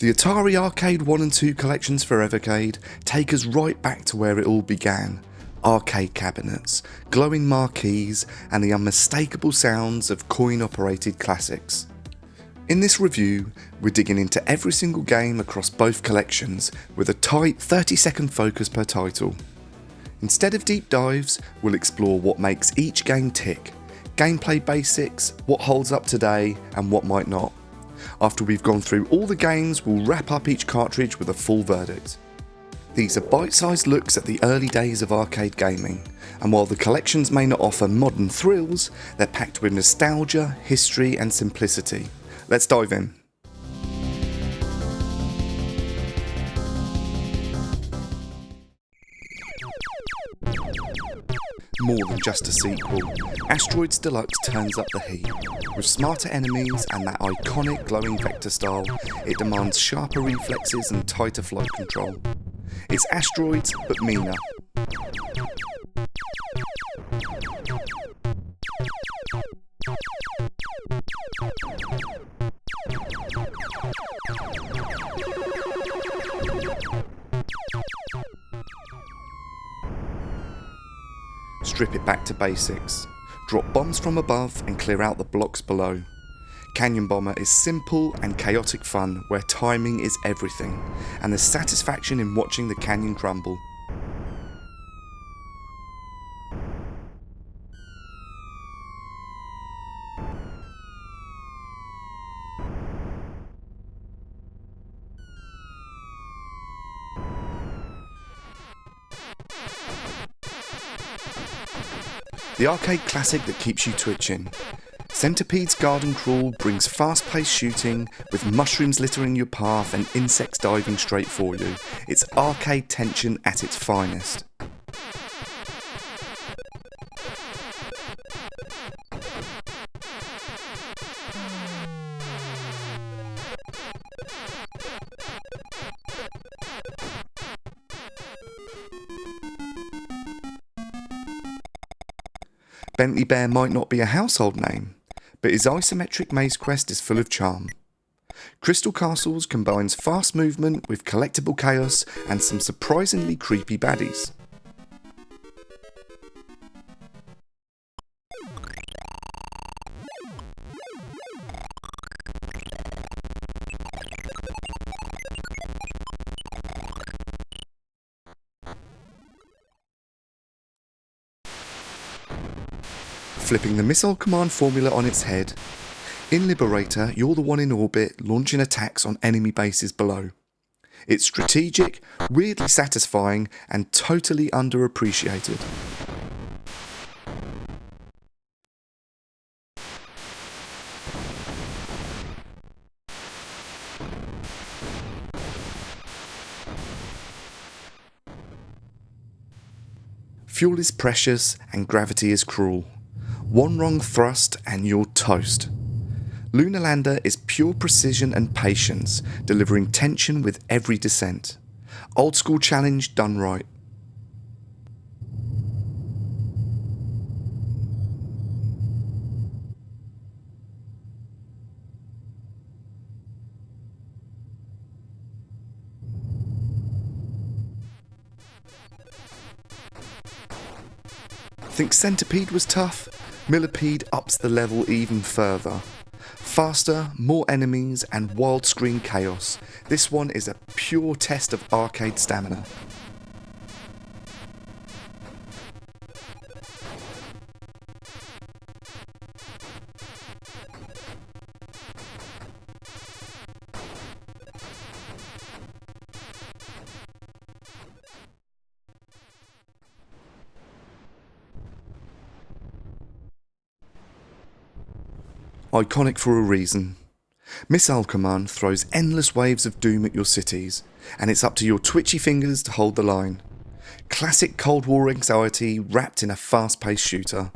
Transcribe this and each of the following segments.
The Atari Arcade 1 and 2 collections for Evercade take us right back to where it all began. Arcade cabinets, glowing marquees, and the unmistakable sounds of coin-operated classics. In this review, we're digging into every single game across both collections with a tight 30-second focus per title. Instead of deep dives, we'll explore what makes each game tick, gameplay basics, what holds up today, and what might not. After we've gone through all the games, we'll wrap up each cartridge with a full verdict. These are bite-sized looks at the early days of arcade gaming, and while the collections may not offer modern thrills, they're packed with nostalgia, history, and simplicity. Let's dive in. More than just a sequel, Asteroids Deluxe turns up the heat. With smarter enemies and that iconic glowing vector style, it demands sharper reflexes and tighter flow control. It's Asteroids, but meaner. Strip it back to basics. Drop bombs from above and clear out the blocks below. Canyon Bomber is simple and chaotic fun where timing is everything, and there's satisfaction in watching the canyon crumble. The arcade classic that keeps you twitching. Centipede's Garden Crawl brings fast-paced shooting with mushrooms littering your path and insects diving straight for you. It's arcade tension at its finest. Bentley Bear might not be a household name, but his isometric maze quest is full of charm. Crystal Castles combines fast movement with collectible chaos and some surprisingly creepy baddies. Flipping the missile command formula on its head. In Liberator, you're the one in orbit launching attacks on enemy bases below. It's strategic, weirdly satisfying, and totally underappreciated. Fuel is precious and gravity is cruel. One wrong thrust and you're toast. Lunar Lander is pure precision and patience, delivering tension with every descent. Old school challenge done right. Think Centipede was tough? Millipede ups the level even further. Faster, more enemies, and wild screen chaos. This one is a pure test of arcade stamina. Iconic for a reason. Missile Command throws endless waves of doom at your cities, and it's up to your twitchy fingers to hold the line. Classic Cold War anxiety wrapped in a fast-paced shooter.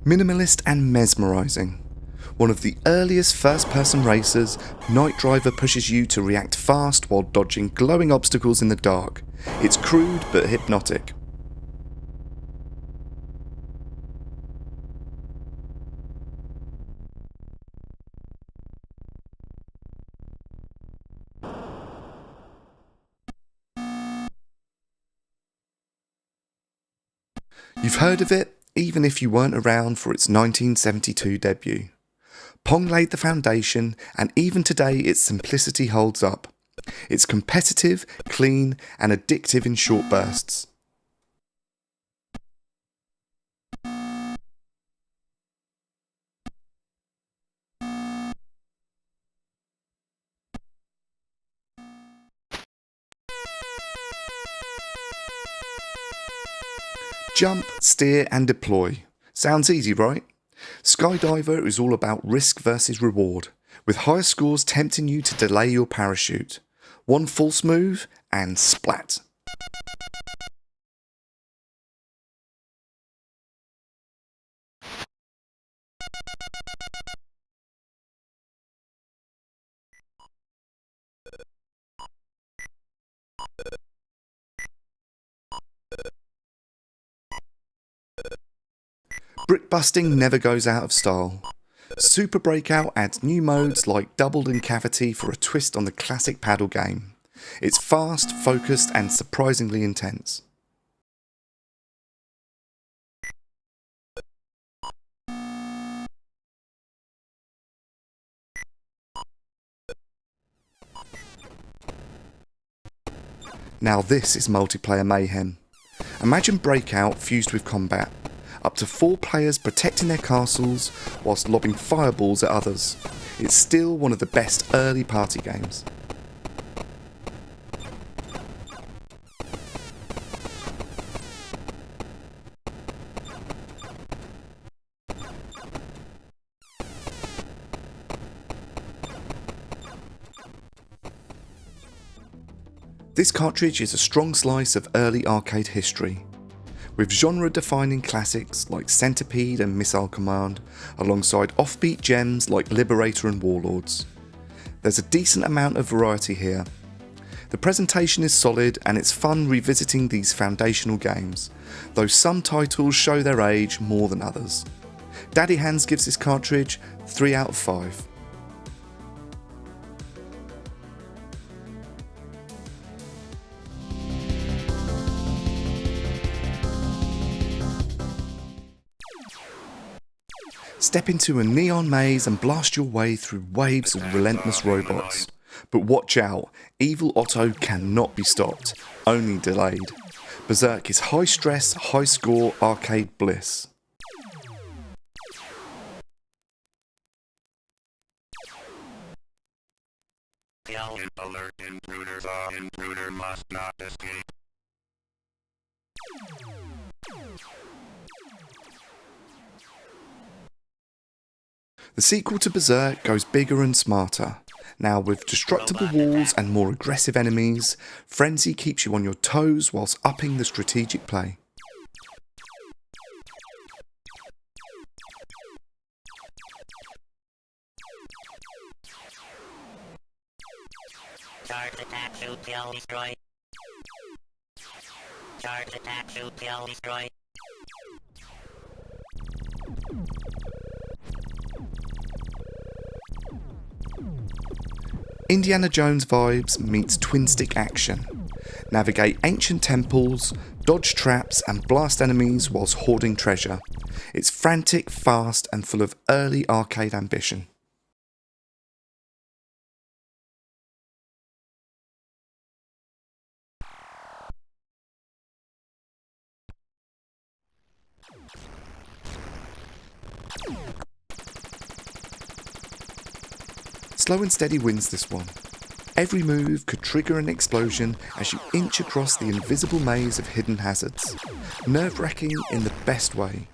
Minimalist and mesmerising. One of the earliest first-person racers, Night Driver pushes you to react fast while dodging glowing obstacles in the dark. It's crude but hypnotic. You've heard of it, even if you weren't around for its 1972 debut. Pong laid the foundation, and even today its simplicity holds up. It's competitive, clean, and addictive in short bursts. Jump, steer, and deploy. Sounds easy, right? Skydiver is all about risk versus reward, with higher scores tempting you to delay your parachute. One false move, and splat. Brick-busting never goes out of style. Super Breakout adds new modes like Doubled and Cavity for a twist on the classic paddle game. It's fast, focused, and surprisingly intense. Now this is multiplayer mayhem. Imagine Breakout fused with combat. Up to 4 players protecting their castles whilst lobbing fireballs at others. It's still one of the best early party games. This cartridge is a strong slice of early arcade history, with genre-defining classics like Centipede and Missile Command, alongside offbeat gems like Liberator and Warlords. There's a decent amount of variety here. The presentation is solid and it's fun revisiting these foundational games, though some titles show their age more than others. Daddy Hands gives this cartridge 3 out of 5. Step into a neon maze and blast your way through waves of relentless robots. But watch out, Evil Otto cannot be stopped, only delayed. Bezerk is high stress, high score arcade bliss. Alert, intruders are intruder must not escape. The sequel to Bezerk goes bigger and smarter. Now with destructible walls and more aggressive enemies, Frenzy keeps you on your toes whilst upping the strategic play. Charge attack, shoot, kill, destroy. Charge attack, shoot, kill, destroy. Indiana Jones vibes meets twin stick action. Navigate ancient temples, dodge traps and blast enemies whilst hoarding treasure. It's frantic, fast and full of early arcade ambition. Slow and steady wins this one. Every move could trigger an explosion as you inch across the invisible maze of hidden hazards. Nerve-wracking in the best way.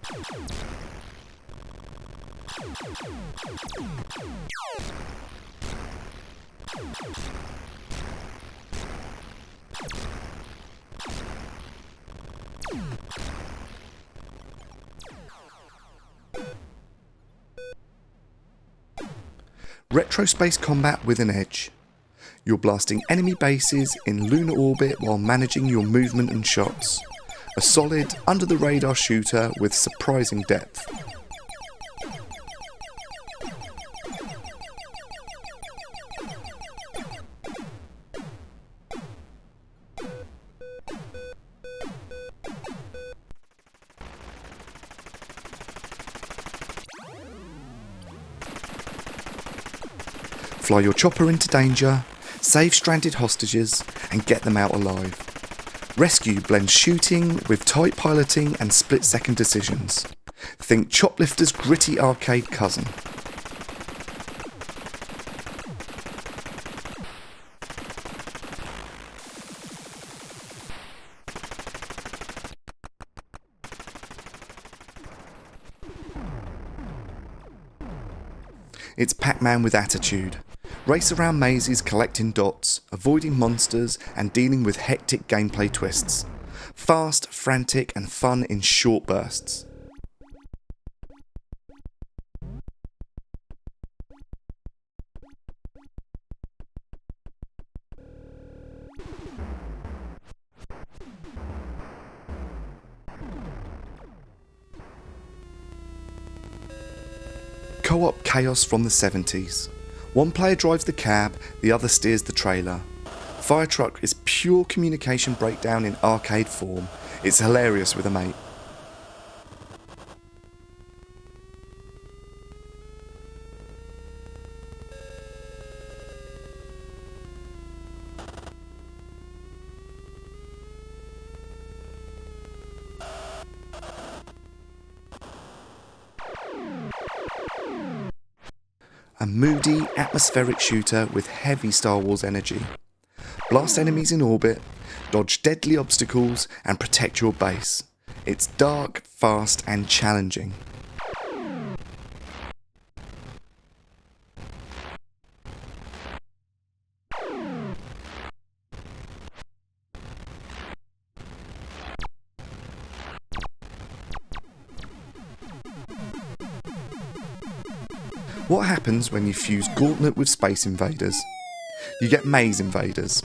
Retro space combat with an edge. You're blasting enemy bases in lunar orbit while managing your movement and shots. A solid, under-the-radar shooter with surprising depth. Fly your chopper into danger, save stranded hostages, and get them out alive. Rescue blends shooting with tight piloting and split-second decisions. Think Choplifter's gritty arcade cousin. It's Pac-Man with attitude. Race around mazes collecting dots, avoiding monsters and dealing with hectic gameplay twists. Fast, frantic and fun in short bursts. Co-op chaos from the 70s. One player drives the cab, the other steers the trailer. Fire Truck is pure communication breakdown in arcade form. It's hilarious with a mate. A moody, atmospheric shooter with heavy Star Wars energy. Blast enemies in orbit, dodge deadly obstacles, and protect your base. It's dark, fast, and challenging. What happens when you fuse Gauntlet with Space Invaders? You get Maze Invaders.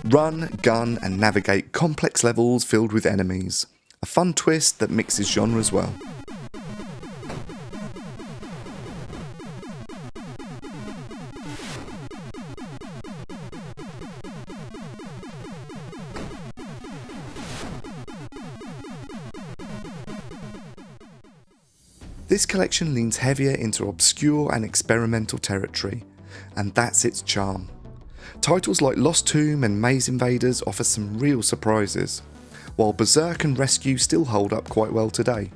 Run, gun, and navigate complex levels filled with enemies. A fun twist that mixes genres well. This collection leans heavier into obscure and experimental territory, and that's its charm. Titles like Lost Tomb and Maze Invaders offer some real surprises, while Bezerk and Rescue still hold up quite well today.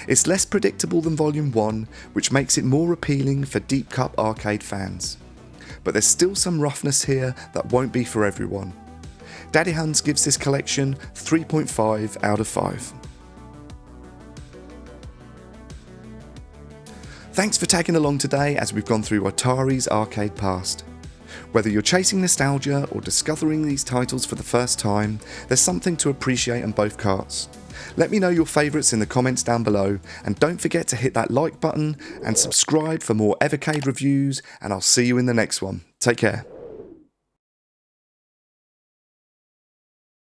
It's less predictable than Volume 1, which makes it more appealing for deep cut arcade fans. But there's still some roughness here that won't be for everyone. Daddy Hans gives this collection 3.5 out of 5. Thanks for tagging along today as we've gone through Atari's arcade past. Whether you're chasing nostalgia or discovering these titles for the first time, there's something to appreciate on both carts. Let me know your favourites in the comments down below, and don't forget to hit that like button and subscribe for more Evercade reviews, and I'll see you in the next one. Take care.